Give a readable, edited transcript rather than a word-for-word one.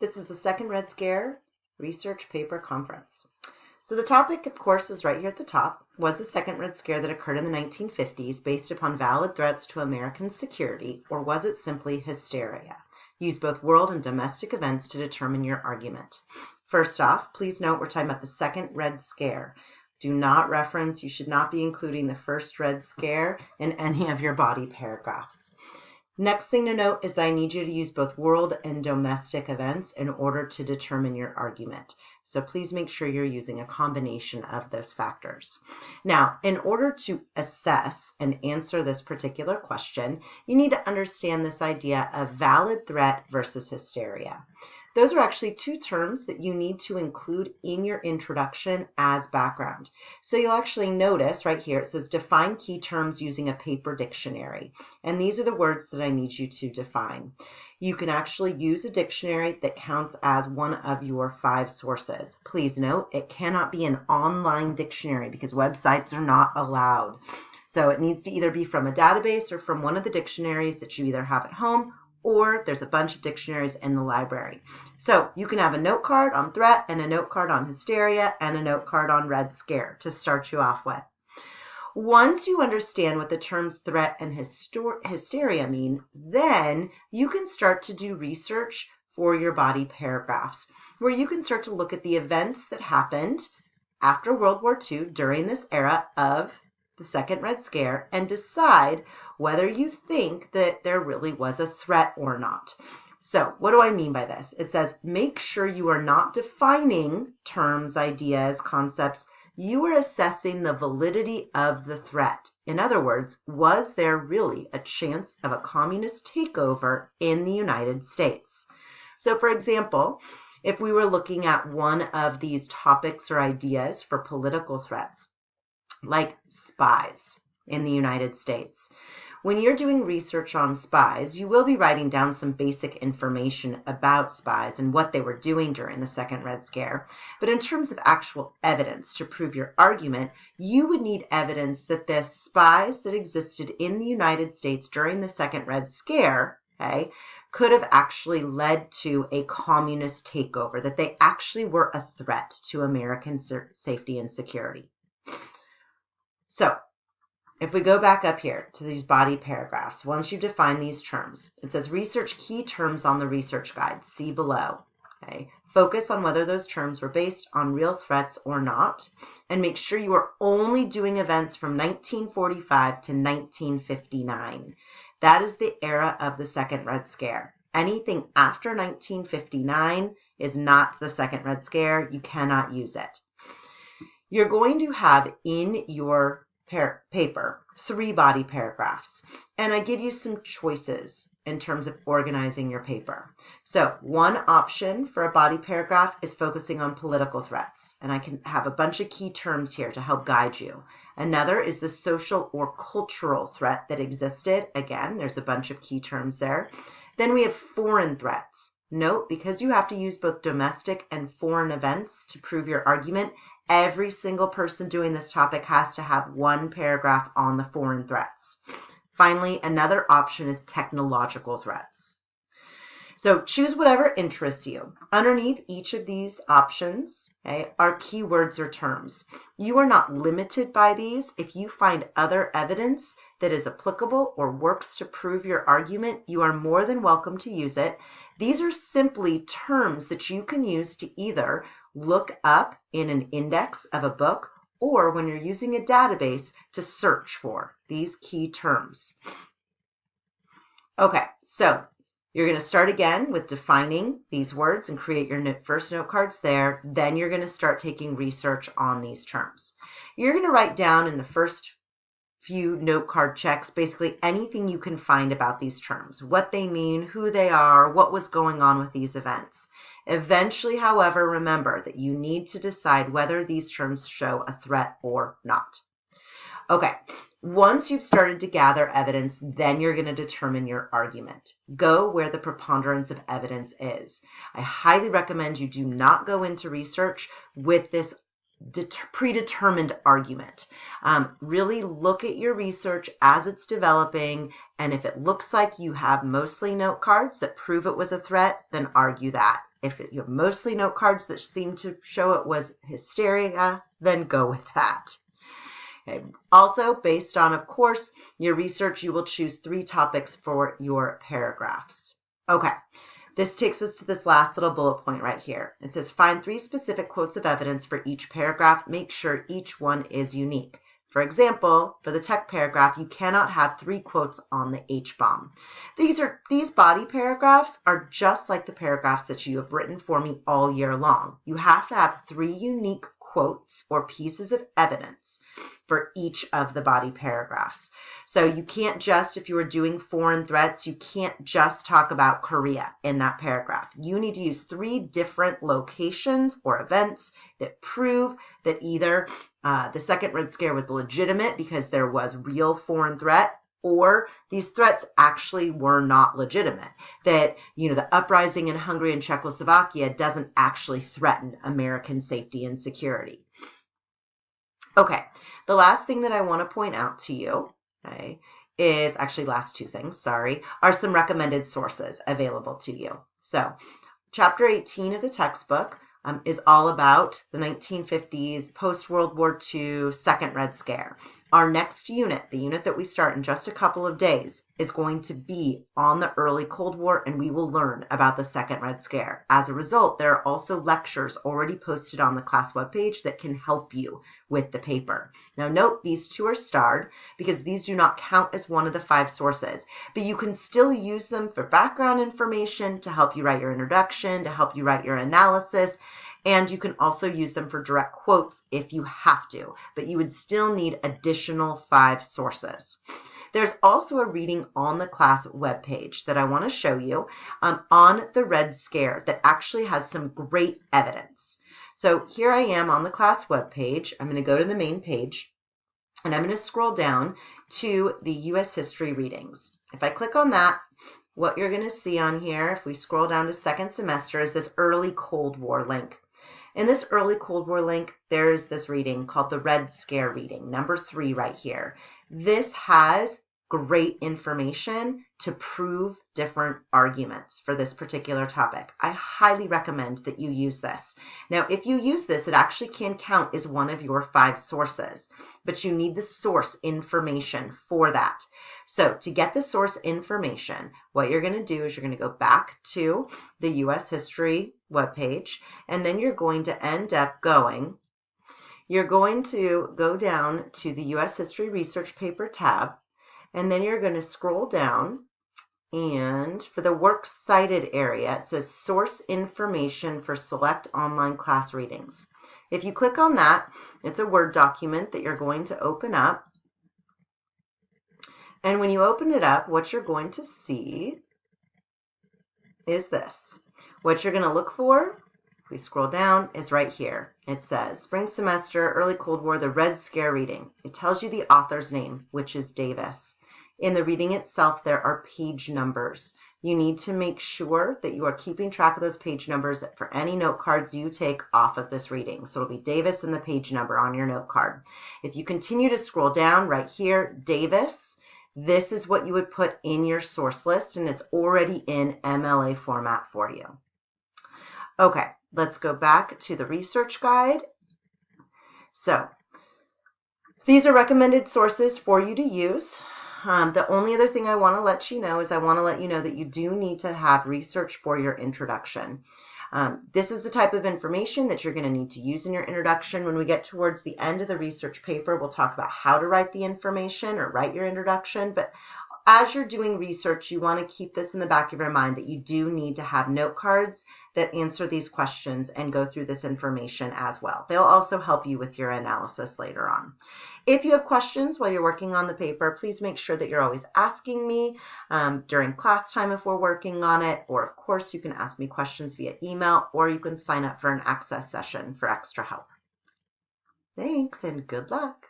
This is the Second Red Scare Research Paper Conference. So the topic, of course, is right here at the top. Was the Second Red Scare that occurred in the 1950s based upon valid threats to American security, or was it simply hysteria? Use both world and domestic events to determine your argument. First off, please note we're talking about the Second Red Scare. Do not reference, you should not be including the first Red Scare in any of your body paragraphs. Next thing to note is that I need you to use both world and domestic events in order to determine your argument. So please make sure you're using a combination of those factors. Now, in order to assess and answer this particular question, you need to understand this idea of valid threat versus hysteria. Those are actually two terms that you need to include in your introduction as background. So you'll actually notice right here, it says define key terms using a paper dictionary. And these are the words that I need you to define. You can actually use a dictionary that counts as one of your 5 sources. Please note, it cannot be an online dictionary because websites are not allowed. So it needs to either be from a database or from one of the dictionaries that you either have at home, or there's a bunch of dictionaries in the library. So you can have a note card on threat and a note card on hysteria and a note card on Red Scare to start you off with. Once you understand what the terms threat and hysteria mean, then you can start to do research for your body paragraphs, where you can start to look at the events that happened after World War II during this era of the Second Red Scare and decide whether you think that there really was a threat or not. So what do I mean by this? It says make sure you are not defining terms, ideas, concepts. You are assessing the validity of the threat. In other words, was there really a chance of a communist takeover in the United States? So for example, if we were looking at one of these topics or ideas for political threats, like spies in the United States. When you're doing research on spies, you will be writing down some basic information about spies and what they were doing during the Second Red Scare. But in terms of actual evidence to prove your argument, you would need evidence that the spies that existed in the United States during the Second Red Scare, could have actually led to a communist takeover, that they actually were a threat to American safety and security. So, if we go back up here to these body paragraphs, once you've defined these terms, it says research key terms on the research guide, see below. Focus on whether those terms were based on real threats or not, and make sure you are only doing events from 1945 to 1959. That is the era of the Second Red Scare. Anything after 1959 is not the Second Red Scare. You cannot use it. You're going to have in your paper 3 body paragraphs, and I give you some choices in terms of organizing your paper. So one option for a body paragraph is focusing on political threats, and I can have a bunch of key terms here to help guide you. Another is the social or cultural threat that existed. Again, there's a bunch of key terms there. Then we have foreign threats. Note, because you have to use both domestic and foreign events to prove your argument, every single person doing this topic has to have 1 paragraph on the foreign threats. Finally, another option is technological threats. So choose whatever interests you. Underneath each of these options are keywords or terms. You are not limited by these. If you find other evidence that is applicable or works to prove your argument, you are more than welcome to use it. These are simply terms that you can use to either look up in an index of a book or when you're using a database to search for these key terms. Okay, so you're going to start again with defining these words and create your first note cards there. Then you're going to start taking research on these terms. You're going to write down in the first few note card checks basically anything you can find about these terms, what they mean, who they are, what was going on with these events. Eventually, however, remember that you need to decide whether these terms show a threat or not. Okay, once you've started to gather evidence, then you're going to determine your argument. Go where the preponderance of evidence is. I highly recommend you do not go into research with this predetermined argument. Really look at your research as it's developing, and if it looks like you have mostly note cards that prove it was a threat, then argue that. If you have mostly note cards that seem to show it was hysteria, then go with that. Okay. Also, based on, of course, your research, you will choose 3 topics for your paragraphs. Okay. This takes us to this last little bullet point right here. It says, find 3 specific quotes of evidence for each paragraph. Make sure each one is unique. For example, for the tech paragraph, you cannot have 3 quotes on the H-bomb. These body paragraphs are just like the paragraphs that you have written for me all year long. You have to have 3 unique quotes or pieces of evidence for each of the body paragraphs. So you can't just, if you were doing foreign threats, you can't just talk about Korea in that paragraph. You need to use 3 different locations or events that prove that either the second Red Scare was legitimate because there was real foreign threat, or these threats actually were not legitimate. That, the uprising in Hungary and Czechoslovakia doesn't actually threaten American safety and security. Okay, the last thing that I want to point out to you, okay, is actually last 2 things, sorry, are some recommended sources available to you. So, chapter 18 of the textbook is all about the 1950s, post-World War II, Second Red Scare. Our next unit, the unit that we start in just a couple of days, is going to be on the early Cold War, and we will learn about the Second Red Scare. As a result, there are also lectures already posted on the class webpage that can help you with the paper. Now note, these 2 are starred because these do not count as one of the 5 sources, but you can still use them for background information to help you write your introduction, to help you write your analysis, and you can also use them for direct quotes if you have to, but you would still need additional 5 sources. There's also a reading on the class webpage that I want to show you on the Red Scare that actually has some great evidence. So here I am on the class webpage. I'm going to go to the main page, and I'm going to scroll down to the U.S. history readings. If I click on that, what you're going to see on here, if we scroll down to second semester, is this early Cold War link. In this early Cold War link, there's this reading called the Red Scare reading, number 3 right here. This has great information to prove different arguments for this particular topic. I highly recommend that you use this. Now, if you use this, it actually can count as one of your 5 sources, but you need the source information for that. So to get the source information, what you're going to do is you're going to go back to the U.S. history webpage, and then you're going to end up you're going to go down to the U.S. History Research Paper tab, and then you're going to scroll down, and for the Works Cited area, it says Source Information for Select Online Class Readings. If you click on that, it's a Word document that you're going to open up. And when you open it up, what you're going to see is this. What you're going to look for, if we scroll down, is right here. It says Spring Semester, Early Cold War, the Red Scare reading. It tells you the author's name, which is Davis. In the reading itself, there are page numbers. You need to make sure that you are keeping track of those page numbers for any note cards you take off of this reading. So it'll be Davis and the page number on your note card. If you continue to scroll down right here, Davis, this is what you would put in your source list, and it's already in MLA format for you. Okay, let's go back to the research guide. So these are recommended sources for you to use. The only other thing I want to let you know is I want to let you know that you do need to have research for your introduction. This is the type of information that you're going to need to use in your introduction. When we get towards the end of the research paper, we'll talk about how to write the information or write your introduction. But as you're doing research, you want to keep this in the back of your mind that you do need to have note cards that answer these questions and go through this information as well. They'll also help you with your analysis later on. If you have questions while you're working on the paper, please make sure that you're always asking me during class time if we're working on it, or of course you can ask me questions via email, or you can sign up for an access session for extra help. Thanks and good luck.